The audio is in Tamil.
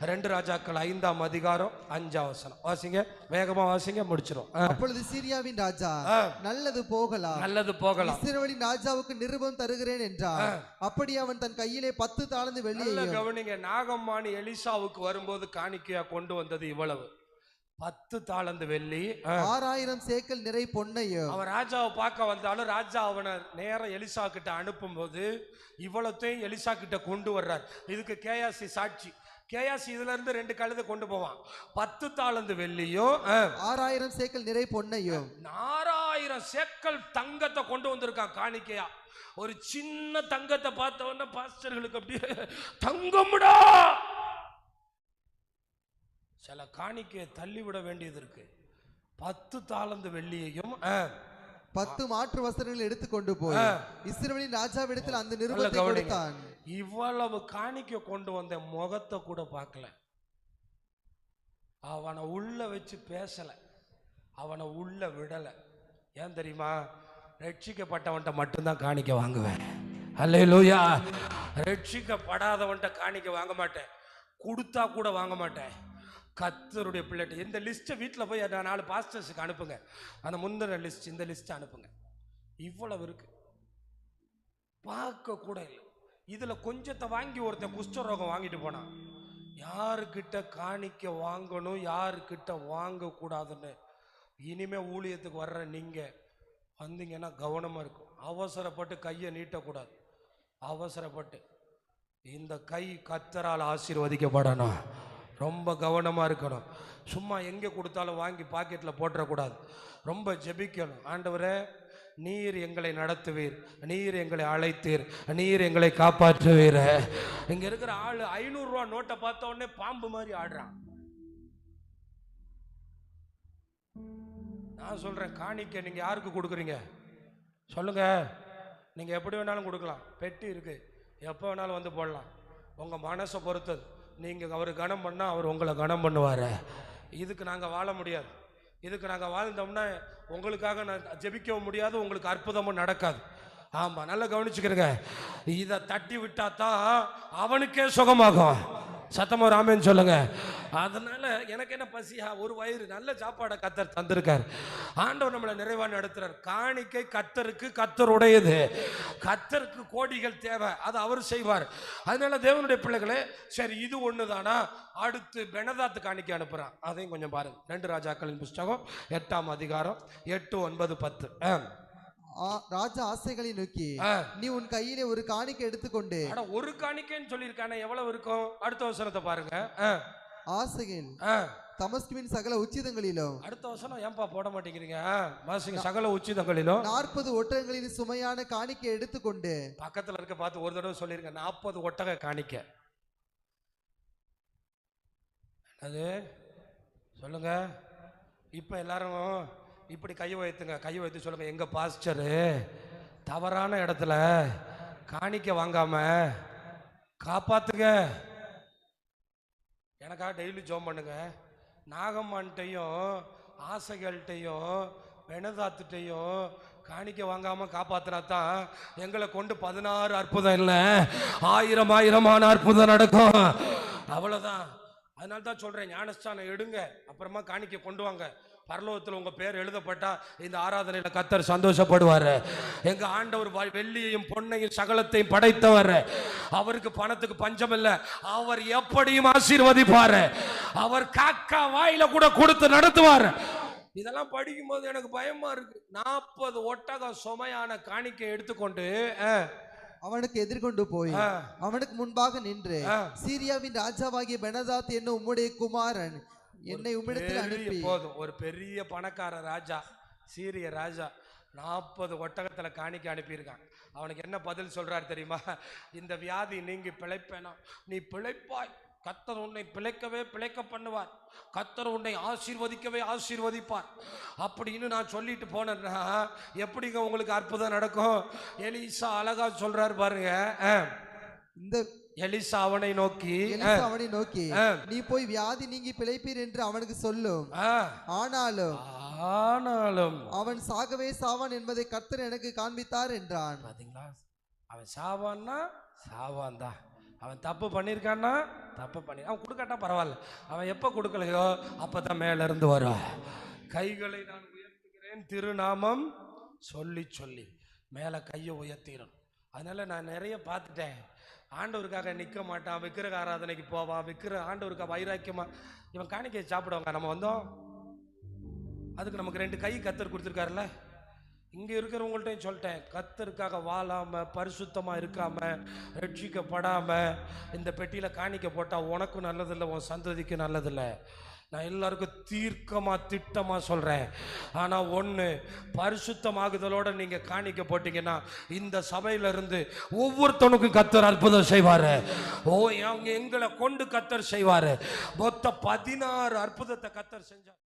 2 ராஜாக்கள் 5ஆம் அதிகாரம் 5ஆம் வசனம் வாசிங்க, வேகமா வாசிங்க, முடிச்சிரும். அப்பொழுது சீரியாவின் ராஜா நல்லது போகலாம், இஸ்ரவேலின் ராஜாவுக்கு நிருபம் தருகிறேன் என்றான். அப்படி அவன் தன் கையிலே 10 தாலந்து வெள்ளியை. கவனிங்க, நாகம்மான் எலிசாவுக்கு வரும்போது காணிக்கையா கொண்டு வந்தது இவ்வளவு, 10 தாலந்து வெள்ளி, 6000 சேக்கல் நிறை பொன்னையும். அவன் ராஜாவை பார்க்க வந்தாலும் ராஜா அவனை நேரம் எலிசா கிட்ட அனுப்பும் போது இவ்வளத்தையும் எலிசா கிட்ட கொண்டு வர்றார். இதுக்கு கேயாசி சாட்சி. கேயாசி இதுல இருந்து 2 கழுதை கொண்டு போவான். 10 தாலந்து வெள்ளியும் 6000 சேக்கல் நிறை பொன்னையும். 6000 சேக்கல் தங்கத்தை கொண்டு வந்திருக்கான் காணிக்கையா. ஒரு சின்ன தங்கத்தை பார்த்த உடனே பாஸ்டர்களுக்கு அப்படியே தங்கம்டா. சில காணிக்கையை தள்ளிவிட வேண்டியது இருக்கு. 10 தாலந்து வெள்ளியையும் 10 மாற்று வஸ்திரங்கள் எடுத்துக்கொண்டு போய் இஸ்ரவேலின் ராஜாவிடத்தில் அந்த நிருபத்தை கொடுத்தான். இவ்வளவு காணிக்கை கொண்டு வந்த முகத்தை கூட பார்க்கல, அவனை உள்ள வச்சு பேசல, அவனை உள்ள விடல. ஏன் தெரியுமா? ரட்சிக்கப்பட்டவன்ட்ட மட்டும்தான் காணிக்க வாங்குவேன். அல்லேலூயா. ரட்சிக்கப்படாதவன்ட்ட காணிக்க வாங்க மாட்டேன், கொடுத்தா கூட வாங்க மாட்டேன். கர்த்தருடைய பிள்ளைட்டு இந்த லிஸ்ட்டை வீட்டில் போய் 4 பாஸ்டர்ஸுக்கு அனுப்புங்க. அந்த முந்தின லிஸ்ட், இந்த லிஸ்ட்டை அனுப்புங்க. இவ்வளவு இருக்கு, பார்க்க கூட இல்லை. இதில் கொஞ்சத்தை வாங்கி ஒருத்தன் குஷ்டரோகம் வாங்கிட்டு போனான். யாருக்கிட்ட காணிக்க வாங்கணும், யாருக்கிட்ட வாங்கக்கூடாதுன்னு இனிமே ஊழியத்துக்கு வர்ற நீங்கள் வந்தீங்கன்னா கவனமாக இருக்கும். அவசரப்பட்டு கையை நீட்டக்கூடாது. அவசரப்பட்டு இந்த கை கர்த்தரால் ஆசீர்வதிக்கப்படணும். ரொம்ப கவனமாக இருக்கணும். சும்மா எங்கே கொடுத்தாலும் வாங்கி பாக்கெட்டில் போட்டுறக்கூடாது. ரொம்ப ஜெபிக்கணும். ஆண்டவரே, நீர் எங்களை நடத்துவீர், நீர் எங்களை அழைத்தீர், நீர் எங்களை காப்பாற்றுவீர். இங்கே இருக்கிற ஆள் 500 ரூபா நோட்டை பார்த்த உடனே பாம்பு மாதிரி ஆடுறான். நான் சொல்கிறேன், காணிக்கை நீங்கள் யாருக்கு கொடுக்குறீங்க சொல்லுங்க. நீங்கள் எப்படி வேணாலும் கொடுக்கலாம், பெட்டி இருக்குது, எப்போ வேணாலும் வந்து போடலாம். உங்கள் மனசை பொறுத்தது. நீங்கள் அவர் கனம் பண்ணால் அவர் உங்களை கனம் பண்ணுவார். இதுக்கு நாங்கள் வாழ முடியாது. இதுக்கு நாங்கள் வாழ்ந்தோம்னா உங்களுக்காக நான் ஜெபிக்கவும் முடியாது, உங்களுக்கு அற்புதமும் நடக்காது. ஆமாம், நல்லா கவனிச்சுக்கிறேங்க. இதை தட்டி விட்டா தான் அவனுக்கே சுகமாகும். சத்தமாக ராமேன்னு சொல்லுங்க. அதனால எனக்கு என்ன பசியா, ஒரு வயிறு நல்ல சாப்பாடை கர்த்தர் தந்திருக்கார். ஆண்டவர் நம்மளை நிறைவா நடத்துறார். காணிக்கை கர்த்தருக்கு, கர்த்தருடையது. கர்த்தருக்கு கோடிகள் தேவை, அது அவர் செய்வார். அதனால தேவனுடைய பிள்ளைகளே, சரி இது ஒண்ணுதானா, அடுத்து பெனதாத்து காணிக்கை அனுப்புறான். அதையும் கொஞ்சம் பாருங்க. 2 ராஜாக்களின் புஸ்தகம் 8ஆம் அதிகாரம் 8, 9, 10. ராஜா ஆசைகளை நோக்கி, நீ உன் கையிலே ஒரு காணிக்கை எடுத்துக்கொண்டு. ஒரு காணிக்கைன்னு சொல்லியிருக்கானே, எவ்வளவு இருக்கும்? அடுத்த வசனத்தை பாருங்க. ஆசைகள் தமஸ்குவின் சகல உச்சிதங்களிலும். அடுத்த வசனம் ஏன்பா போட மாட்டேங்கிறீங்க? சகல உச்சிதங்களிலும் 40 ஒட்டகங்களின் சுமையான காணிக்கை எடுத்துக்கொண்டு. பக்கத்துல இருக்க பார்த்து ஒரு தடவை சொல்லிருங்க, 40 ஒட்டக காணிக்கை. அது சொல்லுங்க. இப்ப எல்லாரும் இப்படி கையை வைத்துங்க, கையை வைத்து சொல்லுங்க, எங்க பாஸ்டரு தவறான இடத்துல காணிக்க வாங்காம காப்பாத்துங்க. எனக்காக டெய்லி ஜோம் பண்ணுங்க. நாகம்மான்ட்டையும் ஆசைகள்கிட்டையும் பெனதாத்துட்டையும் காணிக்க வாங்காம காப்பாத்தினாதான் எங்களை கொண்டு 16 அற்புதம் இல்லை, 1000 அற்புதம் நடக்கும். அவ்வளவுதான். அதனால தான் சொல்றேன், ஞானஸ்தானம் எடுங்க, அப்புறமா காணிக்க கொண்டு வாங்க. பரலோகத்தில் உங்க பேர் எழுதப்பட்டா இந்த ஆராதனையில கர்த்தர் சந்தோஷப்படுவார். எங்க ஆண்டவர் வெள்ளியையும் பொன்னையும் சகலத்தையும் படைத்தவர். அவருக்கு பணத்துக்கு பஞ்சம் இல்லை. அவர் எப்படியும் ஆசீர்வதிப்பார். அவர் காக்கா வாயில கூட கொடுத்து நடத்துவார். இதெல்லாம் படிக்கும் போது எனக்கு பயமா இருக்கு. 40 ஒட்டகம் சுமையான காணிக்கை எடுத்துக்கொண்டு அவனுக்கு எதிர்கொண்டு போய் அவனுக்கு முன்பாக நின்று, சீரியாவின் ராஜாவாகிய பெனதாத் என்னும் உம்முடைய குமாரன் என்னை உம்மிடத்தில் அனுப்பி. போதும், ஒரு பெரிய பணக்கார ராஜா, சீரிய ராஜா 40 ஒட்டகத்துல காணிக்க அனுப்பியிருக்கான். அவனுக்கு என்ன பதில் சொல்றாரு தெரியுமா? இந்த வியாதி நீங்கி பிழைப்பேனா, நீ பிழைப்பாய். கர்த்தர் உன்னை பிழைக்க பண்ணுவார். கர்த்தர் உன்னை ஆசீர்வதிக்கவே ஆசீர்வதிப்பார் அப்படின்னு நான் சொல்லிட்டு போனேன்னா எப்படிங்க உங்களுக்கு அற்புதம் நடக்கும்? எலிசா அழகா சொல்றாரு பாருங்க. இந்த எலிசா அவனை நோக்கி, நீ போய் வியாதி நீங்கி பிழைப்பீர் என்று அவனுக்கு சொல்லும். ஆனாலும் அவன் சாகவே சாவான் என்பதை கர்த்தர் எனக்கு காண்பித்தார் என்றான். பாத்தீங்களா? அவன் சாவான்னா சாவான் தான், அவன் தப்பு பண்ணியிருக்கான்னா தப்பு பண்ணி அவன் கொடுக்காட்டா பரவாயில்ல. அவன் எப்போ கொடுக்கலையோ அப்போ தான் மேலேருந்து வரும். கைகளை நான் உயர்த்துகிறேன் திருநாமம் சொல்லி சொல்லி மேலே கையை உயர்த்திடணும். அதனால் நான் நிறைய பார்த்துட்டேன். ஆண்டவருக்காக நிற்க மாட்டான், விக்கிரக ஆராதனைக்கு போவான், ஆண்டவருக்காக வைராக்கியமா இவன் காணிக்கையை சாப்பிடுவாங்க. நம்ம வந்தோம் அதுக்கு நமக்கு 2 கை கத்தர் கொடுத்துருக்காருல்ல. இங்கே இருக்கிறவங்கள்ட்டையும் சொல்லிட்டேன், கத்தருக்காக வாழாமல் பரிசுத்தமாக இருக்காமல் ரட்சிக்கப்படாமல் இந்த பெட்டியில் காணிக்க போட்டால் உனக்கும் நல்லதில்லை, உன் சந்ததிக்கு நல்லதில்லை. நான் எல்லாருக்கும் தீர்க்கமாக திட்டமாக சொல்கிறேன். ஆனால் ஒன்று, பரிசுத்தமாகுதலோடு நீங்கள் காணிக்க போட்டிங்கன்னா இந்த சபையிலிருந்து ஒவ்வொருத்தனுக்கும் கத்தர் அற்புதம் செய்வார். எங்களை கொண்டு கத்தர் செய்வார். மொத்த 16 அற்புதத்தை கத்தர் செஞ்சார்.